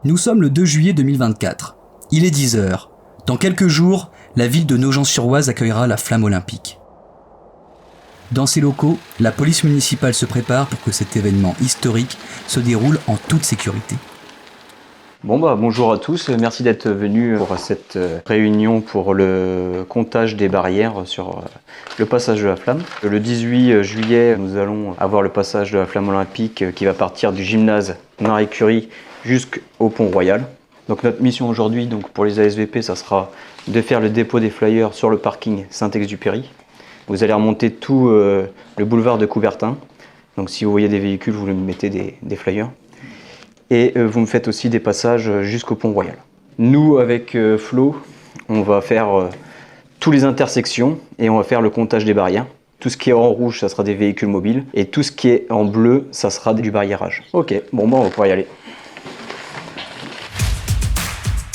Nous sommes le 2 juillet 2024. Il est 10h. Dans quelques jours, la ville de Nogent-sur-Oise accueillera la flamme olympique. Dans ces locaux, la police municipale se prépare pour que cet événement historique se déroule en toute sécurité. Bonjour à tous, merci d'être venus pour cette réunion pour le comptage des barrières sur le passage de la flamme. Le 18 juillet, nous allons avoir le passage de la flamme olympique qui va partir du gymnase Marie Curie jusqu'au pont Royal. Donc notre mission aujourd'hui, pour les ASVP, ça sera de faire le dépôt des flyers sur le parking Saint-Exupéry. Vous allez remonter tout le boulevard de Coubertin. Donc si vous voyez des véhicules, vous lui mettez des flyers. Et vous me faites aussi des passages jusqu'au pont Royal. Nous, avec Flo, on va faire toutes les intersections et on va faire le comptage des barrières. Tout ce qui est en rouge, ça sera des véhicules mobiles. Et tout ce qui est en bleu, ça sera du barriérage. Ok, on va pouvoir y aller.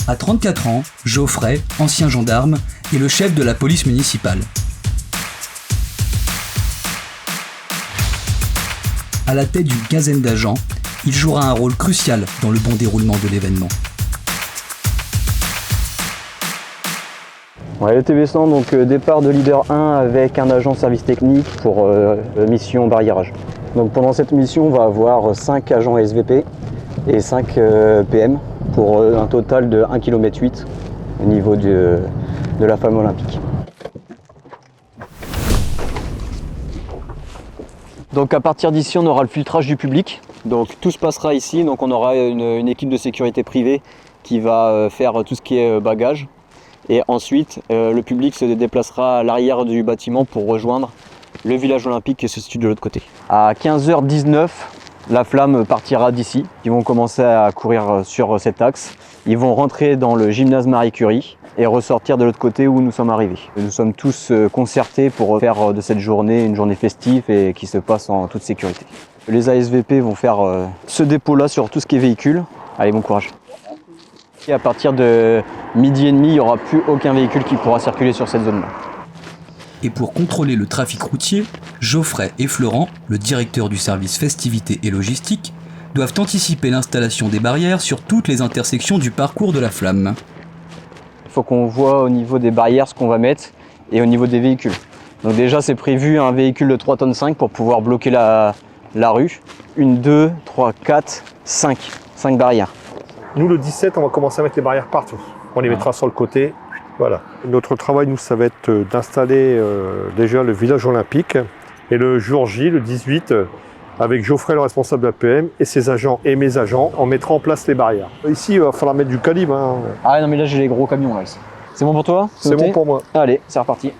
À 34 ans, Geoffrey, ancien gendarme, est le chef de la police municipale. À la tête d'une quinzaine d'agents, il jouera un rôle crucial dans le bon déroulement de l'événement. Le TV100, donc départ de leader 1 avec un agent de service technique pour mission barriérage. Donc pendant cette mission, on va avoir 5 agents SVP et 5 PM pour un total de 1,8 km au niveau de la flamme olympique. Donc à partir d'ici, on aura le filtrage du public. Donc tout se passera ici, donc on aura une équipe de sécurité privée qui va faire tout ce qui est bagage. Et ensuite, le public se déplacera à l'arrière du bâtiment pour rejoindre le village olympique qui se situe de l'autre côté. À 15h19, la flamme partira d'ici. Ils vont commencer à courir sur cet axe. Ils vont rentrer dans le gymnase Marie Curie et ressortir de l'autre côté où nous sommes arrivés. Nous sommes tous concertés pour faire de cette journée une journée festive et qui se passe en toute sécurité. Les ASVP vont faire ce dépôt-là sur tout ce qui est véhicule. Allez, bon courage. Et à partir de 12h30, il n'y aura plus aucun véhicule qui pourra circuler sur cette zone-là. Et pour contrôler le trafic routier, Geoffrey et Florent, le directeur du service festivité et logistique, doivent anticiper l'installation des barrières sur toutes les intersections du parcours de la flamme. Il faut qu'on voit au niveau des barrières ce qu'on va mettre et au niveau des véhicules. Donc déjà, c'est prévu un véhicule de 3,5 tonnes pour pouvoir bloquer la rue. 1, 2, 3, 4, 5 barrières. Nous, le 17, on va commencer à mettre les barrières partout. On les mettra sur le côté. Voilà. Notre travail, nous, ça va être d'installer déjà le village olympique. Et le jour J, le 18, avec Geoffrey, le responsable de la PM, et ses agents et mes agents, on mettra en place les barrières. Ici, il va falloir mettre du calibre. Ah non, mais là, j'ai les gros camions là. C'est bon pour toi? C'est bon pour moi. Allez, c'est reparti.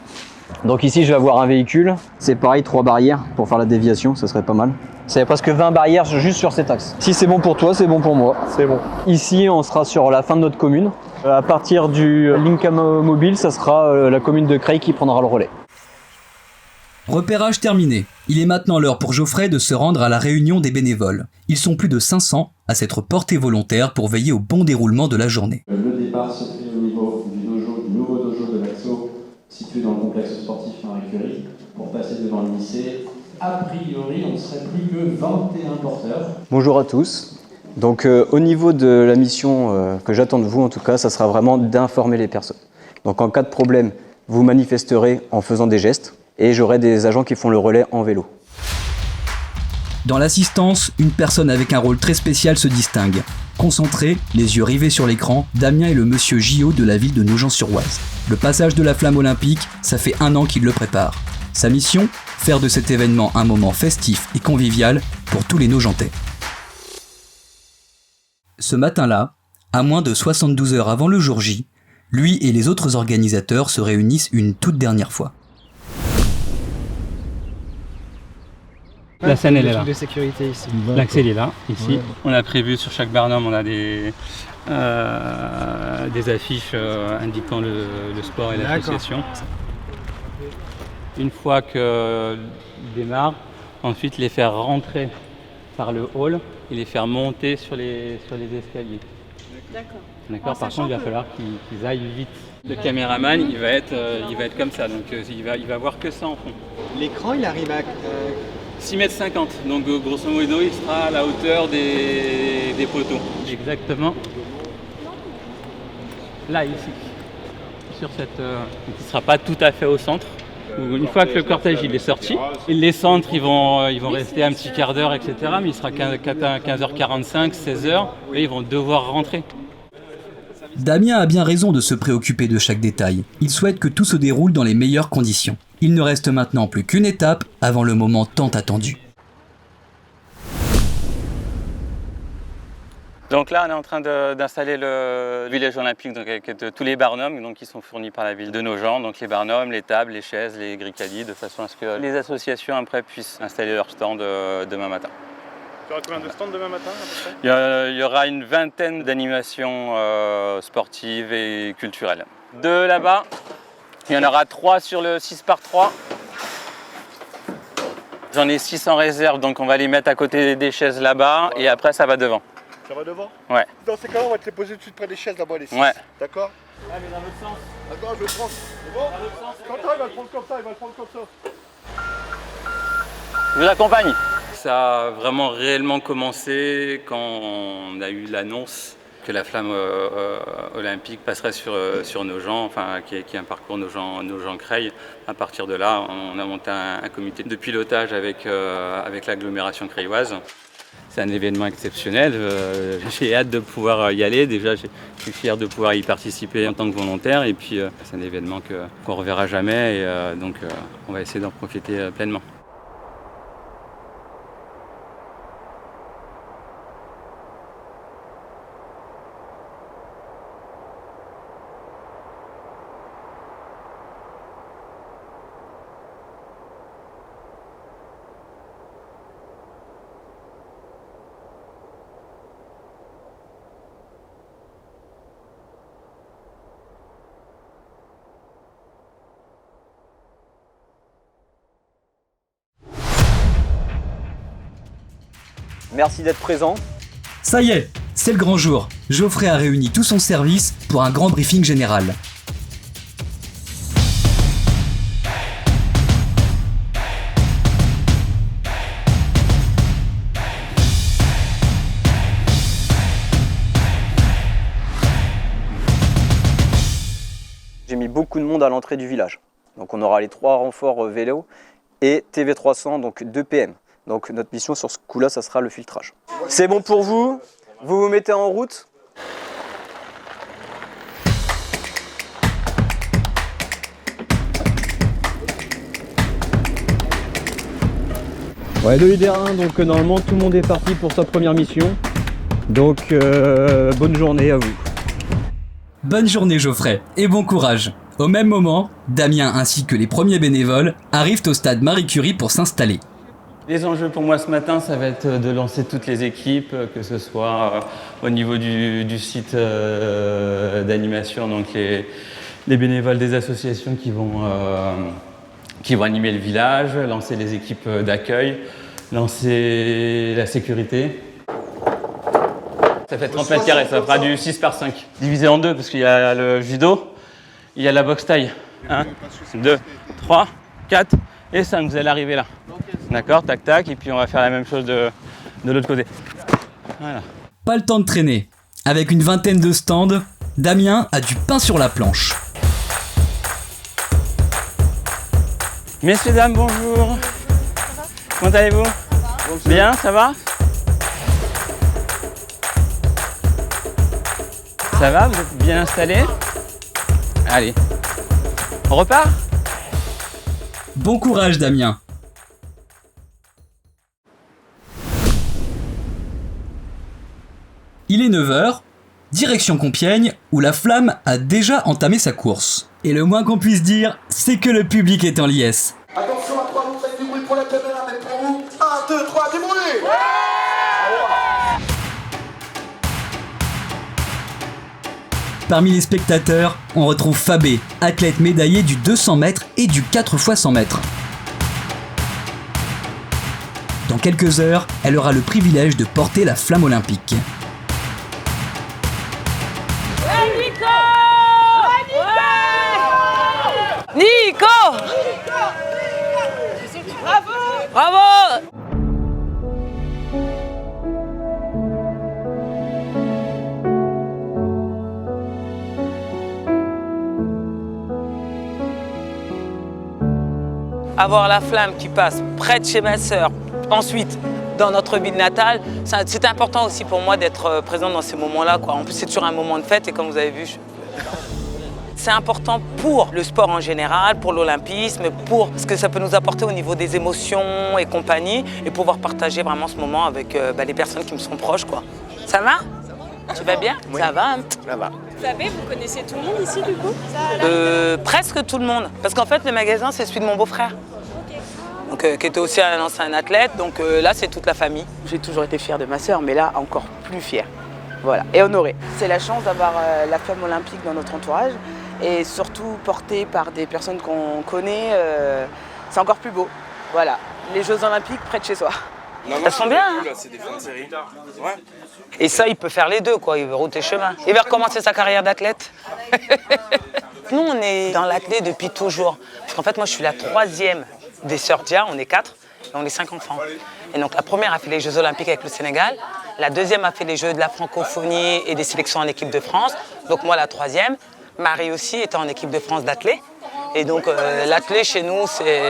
Donc ici, je vais avoir un véhicule. C'est pareil, 3 barrières pour faire la déviation, ça serait pas mal. C'est presque 20 barrières juste sur cet axe. Si c'est bon pour toi, c'est bon pour moi. C'est bon. Ici, on sera sur la fin de notre commune. À partir du Linka Mobile, ça sera la commune de Creil qui prendra le relais. Repérage terminé. Il est maintenant l'heure pour Geoffrey de se rendre à la réunion des bénévoles. Ils sont plus de 500 à s'être portés volontaires pour veiller au bon déroulement de la journée. Le départ se fait au niveau du nouveau dojo de l'Axo, situé dans le complexe sportif Marie Curie, pour passer devant le lycée. A priori, on ne serait plus que 21 porteurs. Bonjour à tous. Donc au niveau de la mission que j'attends de vous, en tout cas, ça sera vraiment d'informer les personnes. Donc en cas de problème, vous manifesterez en faisant des gestes et j'aurai des agents qui font le relais en vélo. Dans l'assistance, une personne avec un rôle très spécial se distingue. Concentré, les yeux rivés sur l'écran, Damien est le monsieur JO de la ville de Nogent-sur-Oise. Le passage de la flamme olympique, ça fait 1 an qu'il le prépare. Sa mission, faire de cet événement un moment festif et convivial pour tous les Nogentais. Ce matin-là, à moins de 72 heures avant le jour J, lui et les autres organisateurs se réunissent une toute dernière fois. La scène, elle est là. De sécurité ici. L'accès, il est là, ici. Ouais. On a prévu sur chaque barnum, on a des affiches indiquant le sport et l'association. Une fois que démarre, ensuite les faire rentrer par le hall et les faire monter sur les escaliers. D'accord. Par contre, il va falloir qu'ils aillent vite. Le caméraman, il va être comme ça, donc il va voir que ça en fond. L'écran, il arrive à 6,50 m, donc grosso modo il sera à la hauteur des poteaux. Exactement. là, ici, sur cette... qui ne sera pas tout à fait au centre. Une fois que le cortège il est sorti, les centres ils vont rester un petit quart d'heure, etc. Mais il sera 15h45, 16h, et ils vont devoir rentrer. Damien a bien raison de se préoccuper de chaque détail. Il souhaite que tout se déroule dans les meilleures conditions. Il ne reste maintenant plus qu'une étape avant le moment tant attendu. Donc là, on est en train d'installer le village olympique donc avec tous les barnums donc, qui sont fournis par la ville de Nogent. Donc les barnums, les tables, les chaises, les gris-caddies, de façon à ce que les associations après puissent installer leur stand demain matin. Il y aura combien de stands demain matin à peu près ? Il y aura une vingtaine d'animations sportives et culturelles. De là-bas, il y en aura 3 sur le 6x3. J'en ai 6 en réserve, donc on va les mettre à côté des chaises là-bas et après ça va devant. Ça va devant ? Ouais. Dans ces cas-là, on va te les poser tout de suite près des chaises là-bas, les 6. Ouais. D'accord ? Ah mais dans l'autre sens. Attends, je le prends. C'est bon ? Quentin, il va le prendre comme ça, il va le prendre comme ça. Je vous accompagne. Ça a vraiment réellement commencé quand on a eu l'annonce que la flamme olympique passerait sur Nogent, enfin qui est un parcours Nogent-Creil. À partir de là, on a monté un comité de pilotage avec l'agglomération creilloise. C'est un événement exceptionnel, j'ai hâte de pouvoir y aller. Déjà, je suis fier de pouvoir y participer en tant que volontaire. Et puis, c'est un événement qu'on ne reverra jamais. Et donc, on va essayer d'en profiter pleinement. Merci d'être présent. Ça y est, c'est le grand jour. Geoffrey a réuni tout son service pour un grand briefing général. J'ai mis beaucoup de monde à l'entrée du village. Donc on aura les 3 renforts vélo et TV300, donc 2 PM. Donc notre mission sur ce coup-là, ça sera le filtrage. C'est bon pour vous? Vous vous mettez en route? Ouais, de l'IDR1, donc normalement tout le monde est parti pour sa première mission. Donc bonne journée à vous. Bonne journée Geoffrey, et bon courage. Au même moment, Damien ainsi que les premiers bénévoles arrivent au stade Marie Curie pour s'installer. Les enjeux pour moi ce matin, ça va être de lancer toutes les équipes, que ce soit au niveau du site d'animation, donc les bénévoles des associations qui vont animer le village, lancer les équipes d'accueil, lancer la sécurité. Ça fait 30 mètres carrés, ça fera du 6 par 5. Divisé en deux, parce qu'il y a le judo, il y a la boxe taille. 1, 2, 3, 4 et 5, vous allez arriver là. D'accord, tac tac, et puis on va faire la même chose de l'autre côté. Voilà. Pas le temps de traîner. Avec une vingtaine de stands, Damien a du pain sur la planche. Messieurs, dames, bonjour. Comment allez-vous? Bien, ça va? Ça va, vous êtes bien installés? Allez, on repart? Bon courage Damien. Il est 9h, direction Compiègne, où la flamme a déjà entamé sa course. Et le moins qu'on puisse dire, c'est que le public est en liesse. Attention à 3, vous faites du bruit pour la caméra, mais pour vous, 1, 2, 3, du bruit! Parmi les spectateurs, on retrouve Fabé, athlète médaillé du 200 mètres et du 4 x 100 mètres. Dans quelques heures, elle aura le privilège de porter la flamme olympique. Nico! Bravo! Bravo! avoir la flamme qui passe près de chez ma sœur, ensuite dans notre ville natale, c'était important aussi pour moi d'être présente dans ces moments-là, quoi. En plus, c'est toujours un moment de fête et comme vous avez vu, c'est important pour le sport en général, pour l'olympisme, pour ce que ça peut nous apporter au niveau des émotions et compagnie, et pouvoir partager vraiment ce moment avec les personnes qui me sont proches, quoi. Ça va? Tu vas bien? Oui. Ça va? Ça va. Vous savez, vous connaissez tout le monde ici du coup? Presque tout le monde, parce qu'en fait le magasin c'est celui de mon beau-frère. Donc, qui était aussi un ancien athlète, donc là c'est toute la famille. J'ai toujours été fière de ma sœur, mais là encore plus fière. Voilà, et honorée. C'est la chance d'avoir la flamme olympique dans notre entourage et surtout portée par des personnes qu'on connaît, c'est encore plus beau. Voilà, les Jeux olympiques près de chez soi. Elles sont bien, hein? C'est des fins de série. Ouais. Et ça, il peut faire les deux, quoi. Il veut router chemin. Il va recommencer sa carrière d'athlète. Nous, on est dans l'athlète depuis toujours. Parce qu'en fait, moi, je suis la troisième des sœurs Dia. On est 4 et on est 5 enfants. Et donc, la première a fait les Jeux olympiques avec le Sénégal. La deuxième a fait les Jeux de la francophonie et des sélections en équipe de France. Donc, moi, la troisième. Marie aussi était en équipe de France d'athlète. Et donc, l'athlète chez nous, c'est...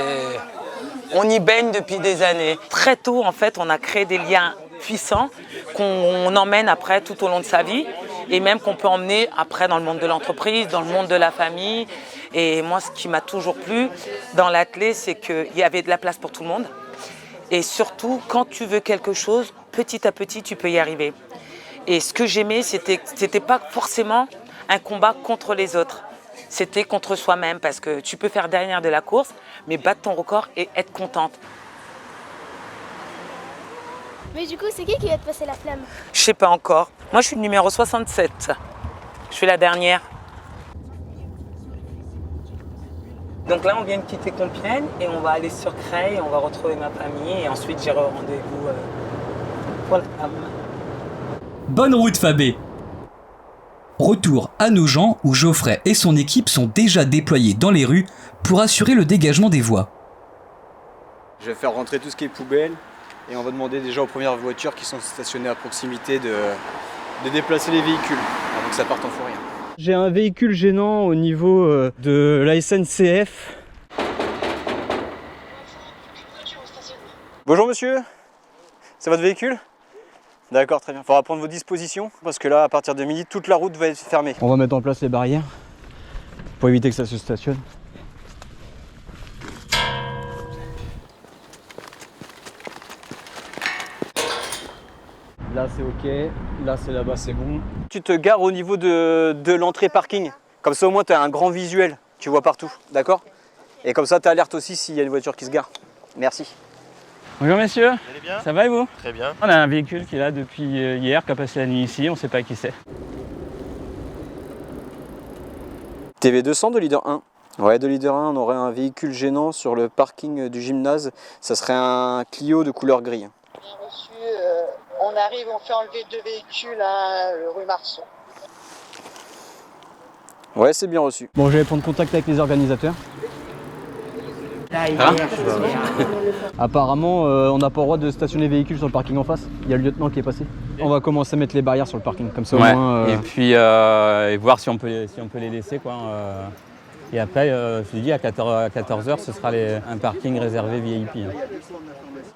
On y baigne depuis des années. Très tôt, en fait, on a créé des liens puissants qu'on emmène après tout au long de sa vie et même qu'on peut emmener après dans le monde de l'entreprise, dans le monde de la famille. Et moi, ce qui m'a toujours plu dans l'athlète, c'est qu'il y avait de la place pour tout le monde. Et surtout, quand tu veux quelque chose, petit à petit, tu peux y arriver. Et ce que j'aimais, c'était pas forcément un combat contre les autres. C'était contre soi-même parce que tu peux faire dernière de la course, mais battre ton record et être contente. Mais du coup, c'est qui va te passer la flamme? Je sais pas encore. Moi, je suis le numéro 67. Je suis la dernière. Donc là, on vient de quitter Compiègne et on va aller sur Creil, on va retrouver ma famille et ensuite j'irai au rendez-vous pour la flamme. Bonne route, Fabé! Retour à Nogent où Geoffrey et son équipe sont déjà déployés dans les rues pour assurer le dégagement des voies. Je vais faire rentrer tout ce qui est poubelle et on va demander déjà aux premières voitures qui sont stationnées à proximité de déplacer les véhicules avant que ça parte en fou rire. J'ai un véhicule gênant au niveau de la SNCF. Bonjour monsieur, c'est votre véhicule ? D'accord, très bien. Il faudra prendre vos dispositions parce que là, à partir de midi, toute la route va être fermée. On va mettre en place les barrières pour éviter que ça se stationne. Là c'est ok, là c'est là-bas, c'est bon. Tu te gares au niveau de l'entrée parking. Comme ça au moins tu as un grand visuel, tu vois partout, d'accord? Et comme ça tu alertes aussi s'il y a une voiture qui se gare. Merci. Bonjour messieurs, vous allez bien? Ça va et vous? Très bien. On a un véhicule qui est là depuis hier, qui a passé la nuit ici, on ne sait pas qui c'est. TV200 de leader 1. Ouais, de leader 1, on aurait un véhicule gênant sur le parking du gymnase. Ça serait un Clio de couleur gris. Bien reçu, on arrive, on fait enlever 2 véhicules à rue Marceau. Ouais, c'est bien reçu. Bon, je vais prendre contact avec les organisateurs. Apparemment, on n'a pas le droit de stationner les véhicules sur le parking en face. Il y a le lieutenant qui est passé. On va commencer à mettre les barrières sur le parking, comme ça au moins. Et puis et voir si on peut les laisser, quoi. Et après, je vous dis, à 14h, ce sera un parking réservé VIP. Hein.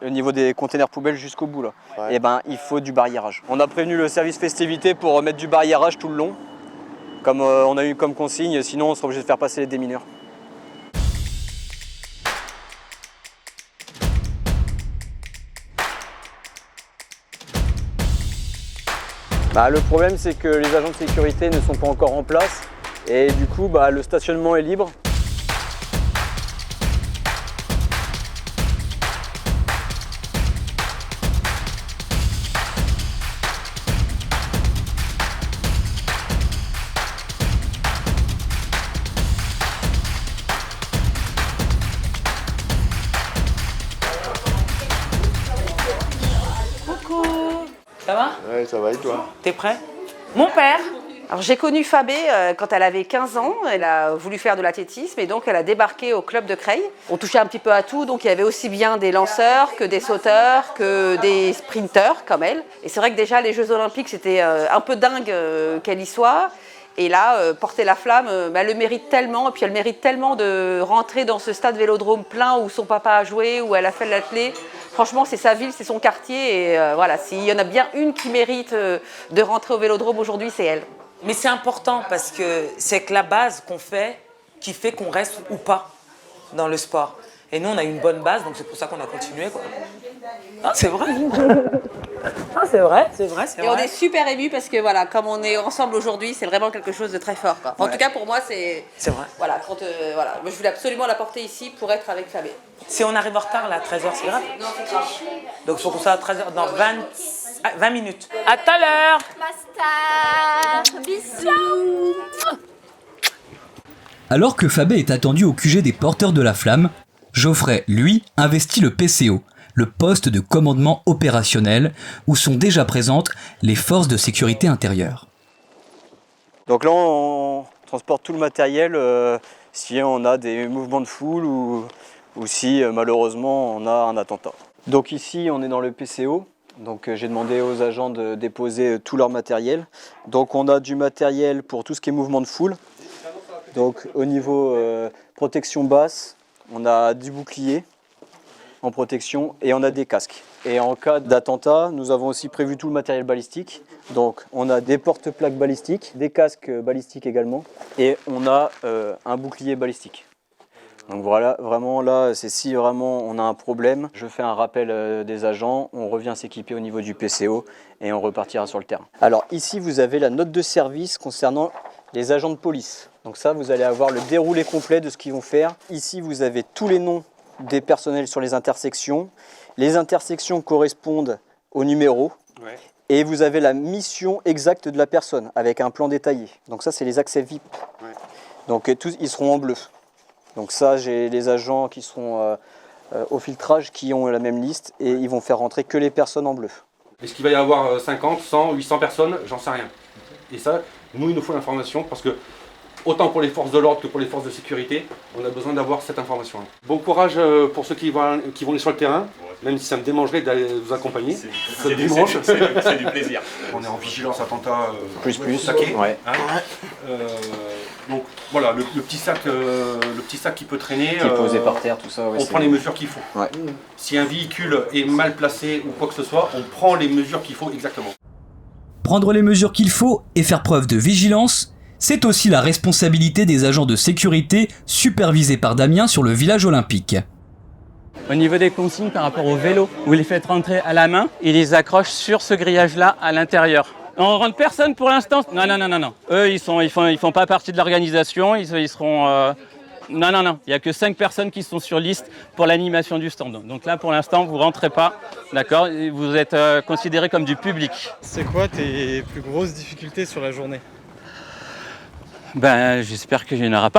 Au niveau des containers poubelles jusqu'au bout, là, ouais. Et ben, il faut du barriérage. On a prévenu le service festivité pour mettre du barriérage tout le long, comme on a eu comme consigne, sinon on sera obligé de faire passer les démineurs. Le problème, c'est que les agents de sécurité ne sont pas encore en place et du coup, le stationnement est libre. Ça va? Ouais, ça va et toi? T'es prêt? Mon père. Alors j'ai connu Fabé quand elle avait 15 ans, elle a voulu faire de l'athlétisme et donc elle a débarqué au club de Creil. On touchait un petit peu à tout, donc il y avait aussi bien des lanceurs que des sauteurs, que des sprinteurs comme elle. Et c'est vrai que déjà les Jeux Olympiques c'était un peu dingue qu'elle y soit. Et là, porter la flamme, elle le mérite tellement, et puis elle mérite tellement de rentrer dans ce stade Vélodrome plein où son papa a joué, où elle a fait l'athlé. Franchement, c'est sa ville, c'est son quartier, et voilà, s'il y en a bien une qui mérite de rentrer au Vélodrome aujourd'hui, c'est elle. Mais c'est important parce que c'est que la base qu'on fait qui fait qu'on reste ou pas dans le sport. Et nous, on a une bonne base, donc c'est pour ça qu'on a continué, quoi. Ah, c'est vrai. Ah, c'est vrai. Et on est super émus parce que voilà, comme on est ensemble aujourd'hui, c'est vraiment quelque chose de très fort, quoi. En tout cas, pour moi, c'est vrai. Voilà, voilà. Moi, je voulais absolument la porter ici pour être avec Fabé. Si on arrive en retard, là, à 13h, c'est grave. Non, c'est grave. Donc, c'est pour ça, à 13h, dans 20 minutes. À tout à l'heure. Master, bisous. Alors que Fabé est attendu au QG des porteurs de la flamme, Geoffrey, lui, investit le PCO, le poste de commandement opérationnel, où sont déjà présentes les forces de sécurité intérieure. Donc là, on transporte tout le matériel si on a des mouvements de foule ou si malheureusement on a un attentat. Donc ici, on est dans le PCO. Donc j'ai demandé aux agents de déposer tout leur matériel. Donc on a du matériel pour tout ce qui est mouvement de foule. Donc au niveau protection basse, on a du bouclier en protection et on a des casques. Et en cas d'attentat, nous avons aussi prévu tout le matériel balistique. Donc on a des porte-plaques balistiques, des casques balistiques également et on a un bouclier balistique. Donc voilà, vraiment là, c'est si vraiment on a un problème, je fais un rappel des agents, on revient s'équiper au niveau du PCO et on repartira sur le terrain. Alors ici, vous avez la note de service concernant les agents de police. Donc ça, vous allez avoir le déroulé complet de ce qu'ils vont faire. Ici, vous avez tous les noms des personnels sur les intersections. Les intersections correspondent au numéro. Ouais. Et vous avez la mission exacte de la personne avec un plan détaillé. Donc ça, c'est les accès VIP. Ouais. Donc tous, ils seront en bleu. Donc ça, j'ai les agents qui seront au filtrage qui ont la même liste et ils vont faire rentrer que les personnes en bleu. Est-ce qu'il va y avoir 50, 100, 800 personnes? J'en sais rien. Et ça, nous, il nous faut l'information parce que autant pour les forces de l'ordre que pour les forces de sécurité, on a besoin d'avoir cette information. Bon courage pour ceux qui vont aller sur le terrain, même si ça me démangerait d'aller vous accompagner. C'est du plaisir. On est en vigilance attentat plus saqué. Ouais. Hein donc voilà, le petit sac qui peut traîner. Qui est posé par terre, tout ça. Ouais, on prend les mesures qu'il faut. Ouais. Si un véhicule est mal placé ou quoi que ce soit, on prend les mesures qu'il faut exactement. Prendre les mesures qu'il faut et faire preuve de vigilance, c'est aussi la responsabilité des agents de sécurité supervisés par Damien sur le village olympique. Au niveau des consignes par rapport au vélo, vous les faites rentrer à la main et les accrochent sur ce grillage-là à l'intérieur. On rentre personne pour l'instant. Non. Eux, ils font pas partie de l'organisation. Ils seront. Non. Il n'y a que 5 personnes qui sont sur liste pour l'animation du stand. Donc là, pour l'instant, vous rentrez pas, d'accord? Vous êtes considérés comme du public. C'est quoi tes plus grosses difficultés sur la journée? Ben, j'espère qu'il n'y en aura pas.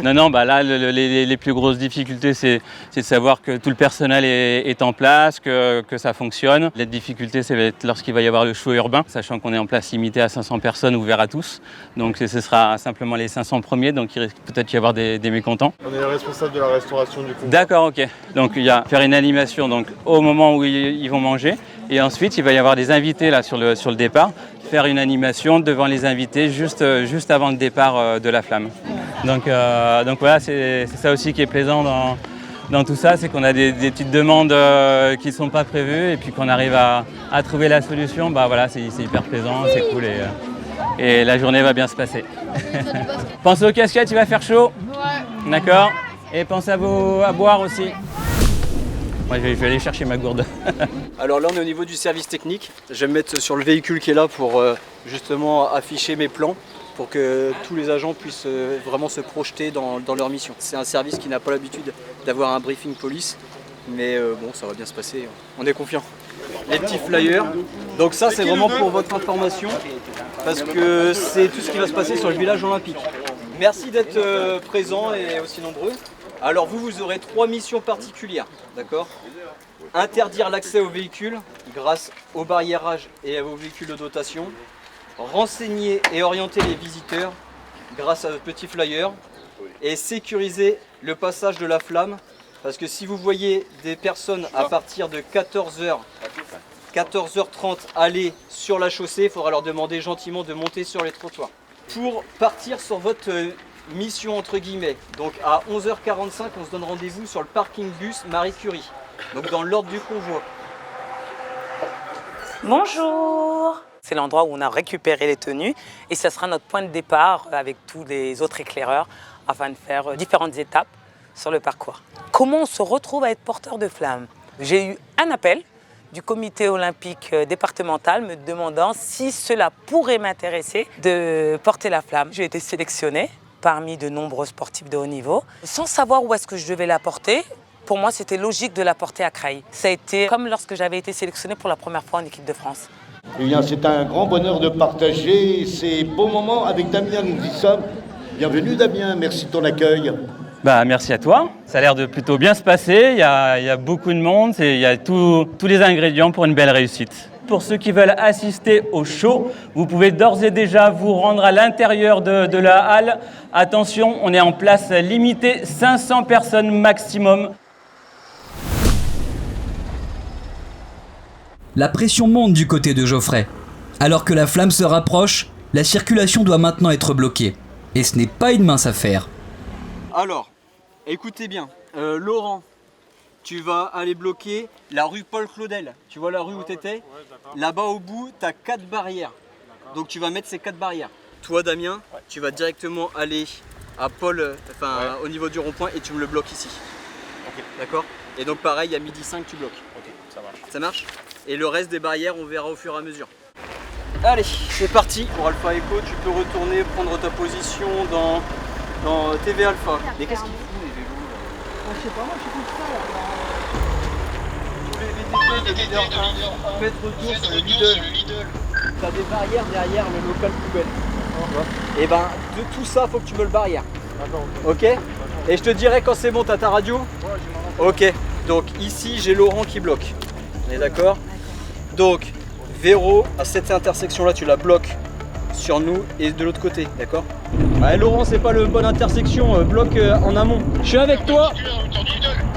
Non, là, les plus grosses difficultés, c'est de savoir que tout le personnel est en place, que ça fonctionne. Les difficultés, ça va être lorsqu'il va y avoir le show urbain, sachant qu'on est en place limité à 500 personnes, ouvert à tous. Donc ce sera simplement les 500 premiers, donc il risque peut-être d'y avoir des mécontents. On est responsable de la restauration du coup. D'accord, ok. Donc il y a faire une animation donc, au moment où ils vont manger, et ensuite il va y avoir des invités là, sur le départ, faire une animation devant les invités juste avant le départ de la flamme. Donc voilà, c'est ça aussi qui est plaisant dans tout ça, c'est qu'on a des petites demandes qui ne sont pas prévues et puis qu'on arrive à trouver la solution, bah voilà, c'est hyper plaisant, c'est cool et la journée va bien se passer. Pensez aux casquettes, il va faire chaud. Ouais. D'accord. Et pensez à boire aussi. Moi, je vais aller chercher ma gourde. Alors là, on est au niveau du service technique. Je vais me mettre sur le véhicule qui est là pour justement afficher mes plans, pour que tous les agents puissent vraiment se projeter dans leur mission. C'est un service qui n'a pas l'habitude d'avoir un briefing police, mais bon, ça va bien se passer, on est confiant. Les petits flyers, donc ça c'est vraiment pour votre information, parce que c'est tout ce qui va se passer sur le village olympique. Merci d'être présents et aussi nombreux. Alors vous aurez 3 missions particulières, d'accord? Interdire l'accès aux véhicules grâce au barriérage et aux véhicules de dotation. Renseigner et orienter les visiteurs grâce à notre petit flyer. Et sécuriser le passage de la flamme. Parce que si vous voyez des personnes à partir de 14h30 aller sur la chaussée, il faudra leur demander gentiment de monter sur les trottoirs. pour partir sur votre mission entre guillemets. Donc à 11h45, on se donne rendez-vous sur le parking bus Marie Curie. Donc dans l'ordre du convoi. Bonjour. C'est l'endroit où on a récupéré les tenues et ça sera notre point de départ avec tous les autres éclaireurs afin de faire différentes étapes sur le parcours. Comment on se retrouve à être porteur de flammes? J'ai eu un appel du comité olympique départemental me demandant si cela pourrait m'intéresser de porter la flamme. J'ai été sélectionnée parmi de nombreux sportifs de haut niveau. Sans savoir où est-ce que je devais la porter, pour moi c'était logique de la porter à Creil. Ça a été comme lorsque j'avais été sélectionnée pour la première fois en équipe de France. Eh bien, c'est un grand bonheur de partager ces beaux moments avec Damien. Nous y sommes. Bienvenue Damien, merci de ton accueil. Merci à toi. Ça a l'air de plutôt bien se passer. Il y a beaucoup de monde. Il y a tous les ingrédients pour une belle réussite. Pour ceux qui veulent assister au show, vous pouvez d'ores et déjà vous rendre à l'intérieur de la halle. Attention, on est en place limitée, 500 personnes maximum. La pression monte du côté de Geoffrey. Alors que la flamme se rapproche, la circulation doit maintenant être bloquée. Et ce n'est pas une mince affaire. Alors, écoutez bien, Laurent, tu vas aller bloquer la rue Paul Claudel. Tu vois la rue où tu étais? Là-bas au bout, tu as 4 barrières. Donc tu vas mettre ces 4 barrières. Toi Damien, tu vas directement aller à Paul, au niveau du rond-point et tu me le bloques ici. Okay. D'accord? Et donc pareil, à 12h05 tu bloques. Ok, ça marche. Ça marche? Et le reste des barrières, on verra au fur et à mesure. Allez, c'est parti. Pour Alpha Echo, tu peux retourner prendre ta position dans TV Alpha. Mais qu'est-ce qu'ils font les vélos là? Je sais pas, moi je trouve ça là. Tous les VTT de leader 1, faites retour sur le Lidl. T'as des barrières derrière le local poubelle. Et ben, de tout ça, faut que tu me le barrières. Ok? Et je te dirai quand c'est bon, t'as ta radio? Ok, donc ici j'ai Laurent qui bloque. On est d'accord? Donc, Véro, à cette intersection-là, tu la bloques sur nous et de l'autre côté, d'accord? Ouais, Laurent, c'est pas le bonne intersection, bloque en amont. Je suis avec toi.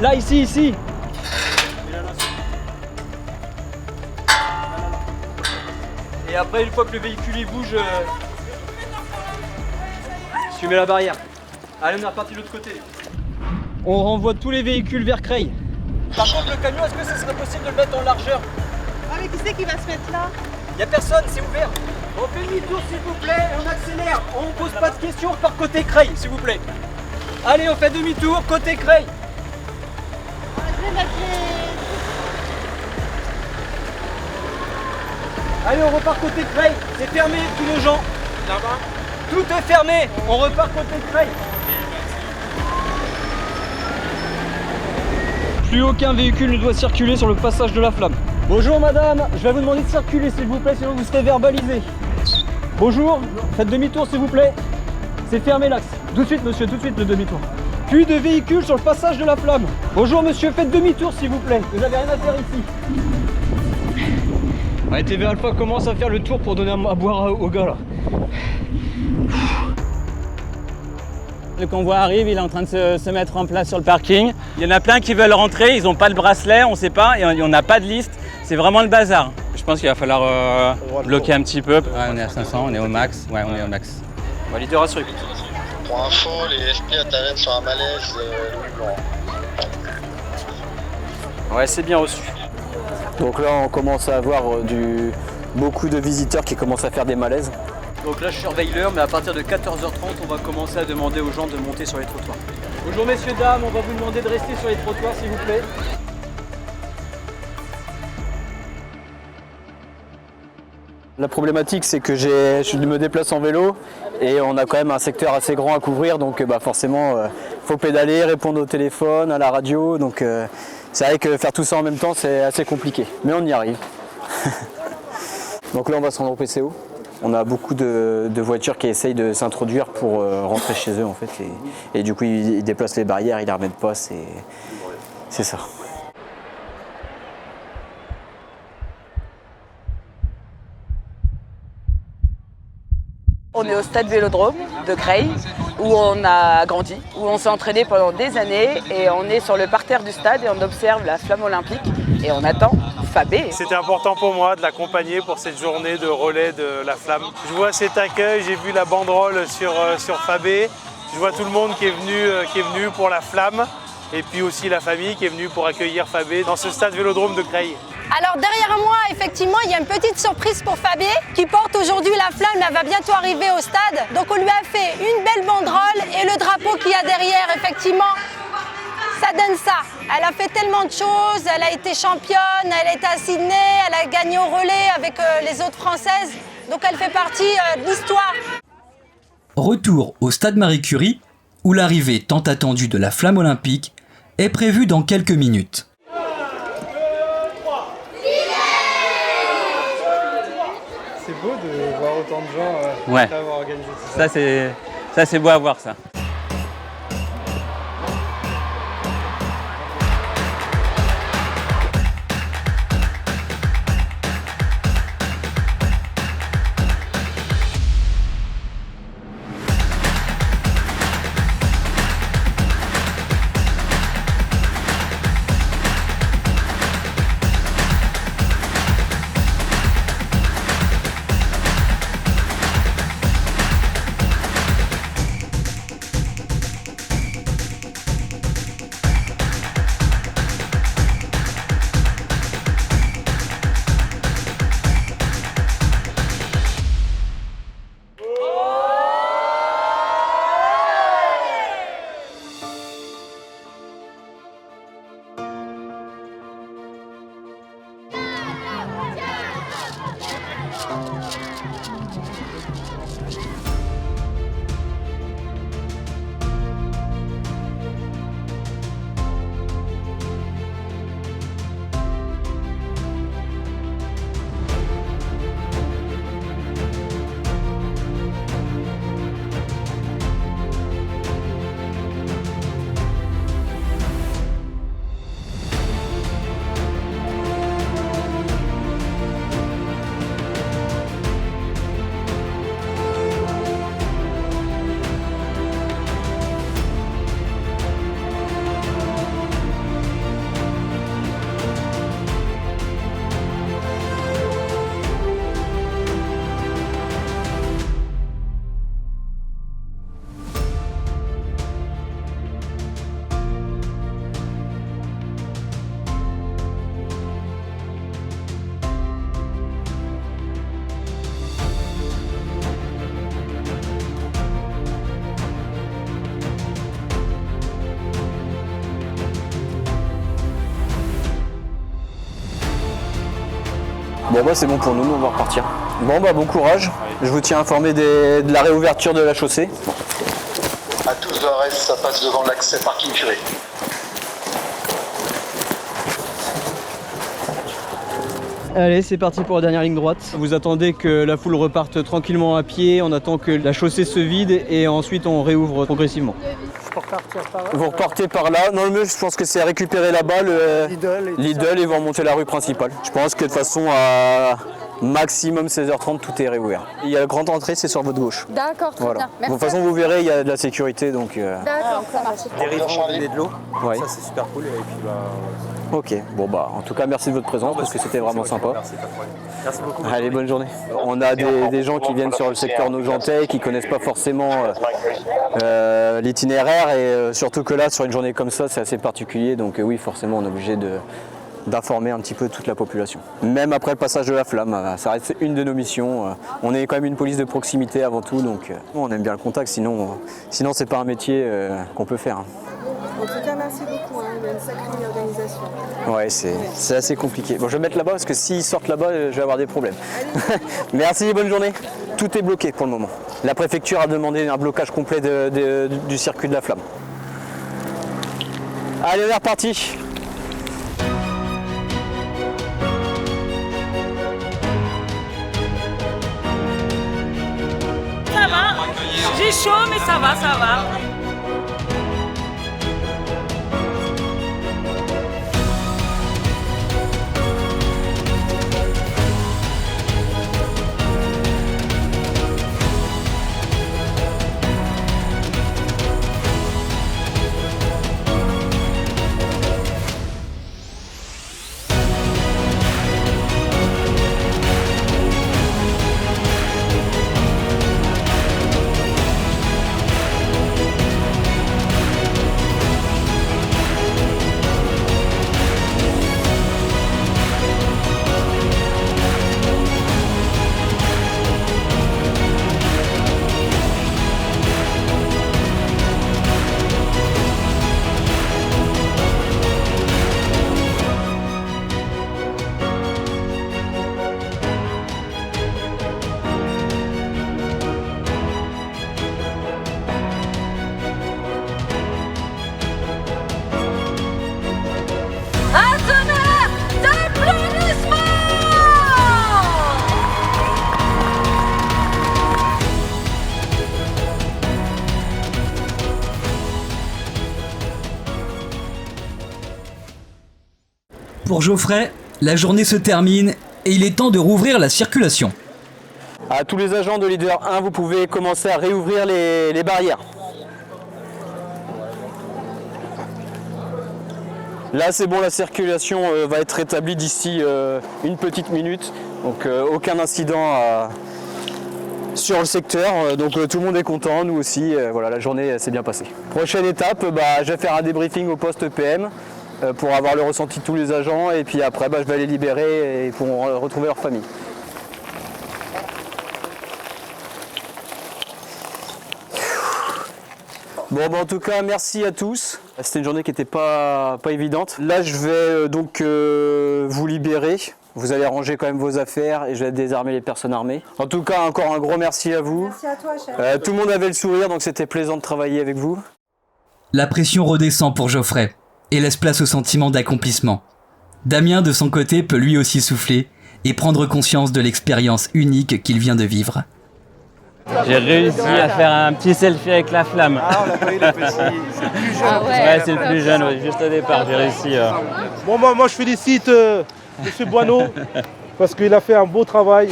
Là, ici. Et après, une fois que le véhicule il bouge, tu mets la barrière. Allez, on est reparti de l'autre côté. On renvoie tous les véhicules vers Creil. Par contre, le camion, est-ce que ce serait possible de le mettre en largeur? Ah, mais qui c'est qui va se mettre là? Y'a personne, c'est ouvert. On fait demi-tour s'il vous plaît, on accélère. On pose pas de questions, par côté Creil, s'il vous plaît. Allez, on fait demi-tour, côté Creil. Je vais mettre Allez, on repart côté Creil. C'est fermé, tous nos gens. Là-bas. Tout est fermé. On repart côté Creil. Plus aucun véhicule ne doit circuler sur le passage de la flamme. Bonjour madame, je vais vous demander de circuler s'il vous plaît, sinon vous serez verbalisé. Bonjour, faites demi-tour s'il vous plaît. C'est fermé l'axe. Tout de suite monsieur, tout de suite le demi-tour. Plus de véhicules sur le passage de la flamme. Bonjour monsieur, faites demi-tour s'il vous plaît. Vous n'avez rien à faire ici. Allez, TV Alpha commence à faire le tour pour donner à boire aux gars là. Le convoi arrive, il est en train de se mettre en place sur le parking. Il y en a plein qui veulent rentrer, ils n'ont pas le bracelet, on ne sait pas, et on n'a pas de liste. C'est vraiment le bazar. Je pense qu'il va falloir bloquer un petit peu. Ouais, on est à 500, on est au max. Ouais, on est au max. Leader assuré. Pour info, les SP interviennent sur un malaise Ouais, c'est bien reçu. Donc là, on commence à avoir beaucoup de visiteurs qui commencent à faire des malaises. Donc là, je surveille l'heure, mais à partir de 14h30, on va commencer à demander aux gens de monter sur les trottoirs. Bonjour messieurs, dames, on va vous demander de rester sur les trottoirs, s'il vous plaît. La problématique, c'est que je me déplace en vélo et on a quand même un secteur assez grand à couvrir, donc forcément, faut pédaler, répondre au téléphone, à la radio, donc c'est vrai que faire tout ça en même temps, c'est assez compliqué, mais on y arrive. Donc là, on va se rendre au PCO. On a beaucoup de voitures qui essayent de s'introduire pour rentrer chez eux en fait. Et du coup, ils déplacent les barrières, ils les remettent pas, c'est ça. On est au stade Vélodrome de Creil, où on a grandi, où on s'est entraîné pendant des années et on est sur le parterre du stade et on observe la flamme olympique et on attend Fabé. C'était important pour moi de l'accompagner pour cette journée de relais de la flamme. Je vois cet accueil, j'ai vu la banderole sur Fabé, je vois tout le monde qui est venu pour la flamme et puis aussi la famille qui est venue pour accueillir Fabé dans ce stade Vélodrome de Creil. Alors derrière moi, effectivement, il y a une petite surprise pour Fabé qui porte aujourd'hui la flamme. Elle va bientôt arriver au stade. Donc on lui a fait une belle banderole et le drapeau qu'il y a derrière, effectivement, ça donne ça. Elle a fait tellement de choses, elle a été championne, elle a été à Sydney, elle a gagné au relais avec les autres Françaises. Donc elle fait partie de l'histoire. Retour au stade Marie Curie, où l'arrivée tant attendue de la flamme olympique est prévue dans quelques minutes. C'est beau de voir autant de gens avoir organisé tout ça. Ça c'est beau à voir ça. Bon bah c'est bon pour nous, on va repartir. Bon bah bon courage, je vous tiens informé de la réouverture de la chaussée. À tous le reste, ça passe devant l'accès parking Curie. Allez, c'est parti pour la dernière ligne droite. Vous attendez que la foule reparte tranquillement à pied, on attend que la chaussée se vide et ensuite on réouvre progressivement. Vous repartez par là. Non, le mieux, je pense que c'est récupérer là-bas le Lidl et vous remonter la rue principale. Je pense que de toute façon, à maximum 16h30, tout est réouvert. Il y a la grande entrée, c'est sur votre gauche. D'accord, très bien. De toute façon, vous verrez, il y a de la sécurité. Donc, D'accord, ça marche. Les riverains venaient de l'eau. Ouais. Ça, c'est super cool. Et puis, Ok, bon bah en tout cas merci de votre présence parce que c'était vraiment sympa. Merci beaucoup. Allez, bonne journée. On a des gens qui viennent sur le secteur Nogentay qui connaissent pas forcément l'itinéraire et surtout que là sur une journée comme ça c'est assez particulier donc oui forcément on est obligé d'informer un petit peu toute la population. Même après le passage de la flamme, ça reste une de nos missions. On est quand même une police de proximité avant tout donc on aime bien le contact sinon c'est pas un métier qu'on peut faire. En tout cas, merci beaucoup, il y a une sacrée organisation. Ouais, c'est assez compliqué. Bon, je vais me mettre là-bas parce que s'ils sortent là-bas, je vais avoir des problèmes. Merci, bonne journée. Tout est bloqué pour le moment. La préfecture a demandé un blocage complet du circuit de la flamme. Allez, on est reparti. Ça va, j'ai chaud, mais ça va, ça va. Pour Geoffrey, la journée se termine et il est temps de rouvrir la circulation. À tous les agents de Leader 1, vous pouvez commencer à réouvrir les barrières. Là c'est bon, la circulation va être rétablie d'ici une petite minute, donc aucun incident sur le secteur, donc tout le monde est content, nous aussi, voilà, la journée s'est bien passée. Prochaine étape, je vais faire un débriefing au poste PM pour avoir le ressenti de tous les agents et puis après je vais les libérer et pour retrouver leur famille. Bon, en tout cas, merci à tous. C'était une journée qui n'était pas évidente. Là, je vais donc vous libérer. Vous allez ranger quand même vos affaires et je vais désarmer les personnes armées. En tout cas, encore un gros merci à vous. Merci à toi, chef. Tout le monde avait le sourire, donc c'était plaisant de travailler avec vous. La pression redescend pour Geoffrey et laisse place au sentiment d'accomplissement. Damien, de son côté, peut lui aussi souffler et prendre conscience de l'expérience unique qu'il vient de vivre. J'ai réussi à faire un petit selfie avec la flamme. Ah, on a pris le petit. C'est le plus jeune. Ah ouais, c'est le plus jeune, ouais, juste au départ, j'ai réussi. Bon, moi je félicite M. Boineau parce qu'il a fait un beau travail.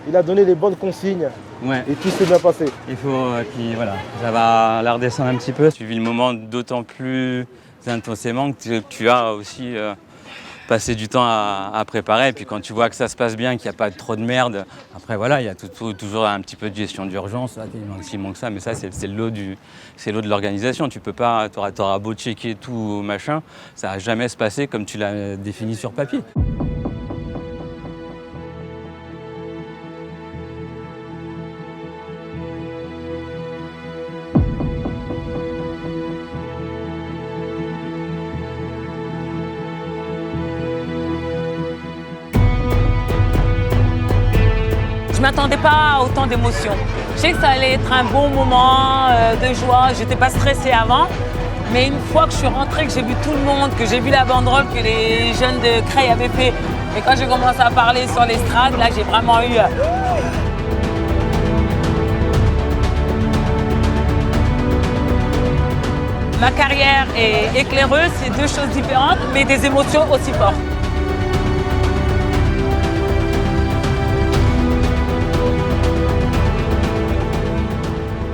Il a donné les bonnes consignes. Ouais. Et tout s'est bien passé. Il faut, puis voilà, ça va la redescendre un petit peu. Tu vis le moment d'autant plus intensément que tu as aussi passé du temps à préparer. Et puis quand tu vois que ça se passe bien, qu'il n'y a pas trop de merde, après voilà, il y a toujours un petit peu de gestion d'urgence. S'il manque ça, mais ça c'est le lot de l'organisation. Tu peux pas, t'auras beau checker tout machin, ça va jamais se passer comme tu l'as défini sur papier. Je m'attendais pas à autant d'émotions. Je sais que ça allait être un bon moment de joie. J'étais pas stressée avant. Mais une fois que je suis rentrée, que j'ai vu tout le monde, que j'ai vu la banderole que les jeunes de Creil avaient fait, et quand j'ai commencé à parler sur l'estrade, là j'ai vraiment eu... Ma carrière est éclaireuse, c'est deux choses différentes, mais des émotions aussi fortes.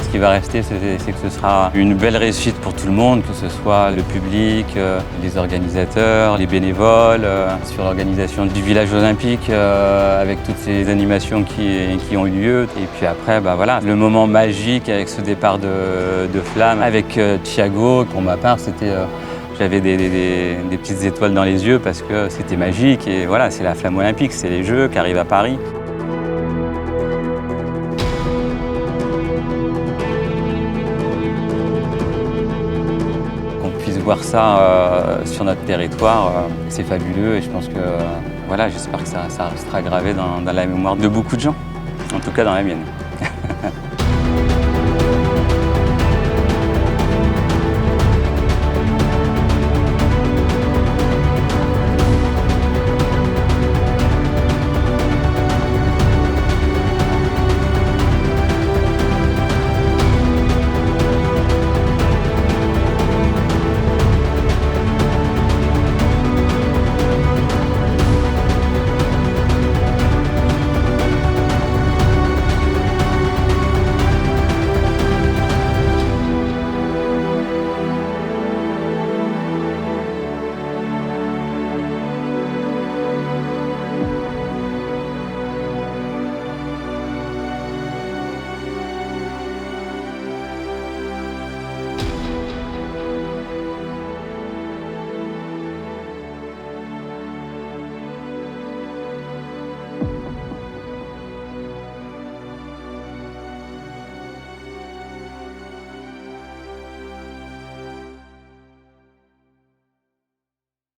Ce qui va rester, c'est que ce sera une belle réussite pour tout le monde, que ce soit le public, les organisateurs, les bénévoles, sur l'organisation du village olympique avec toutes ces animations qui ont eu lieu. Et puis après, voilà, le moment magique avec ce départ de flamme avec Thiago. Pour ma part, j'avais des petites étoiles dans les yeux parce que c'était magique. Et voilà, c'est la flamme olympique, c'est les Jeux qui arrivent à Paris. Voir ça sur notre territoire, c'est fabuleux et je pense que voilà, j'espère que ça restera gravé dans la mémoire de beaucoup de gens, en tout cas dans la mienne.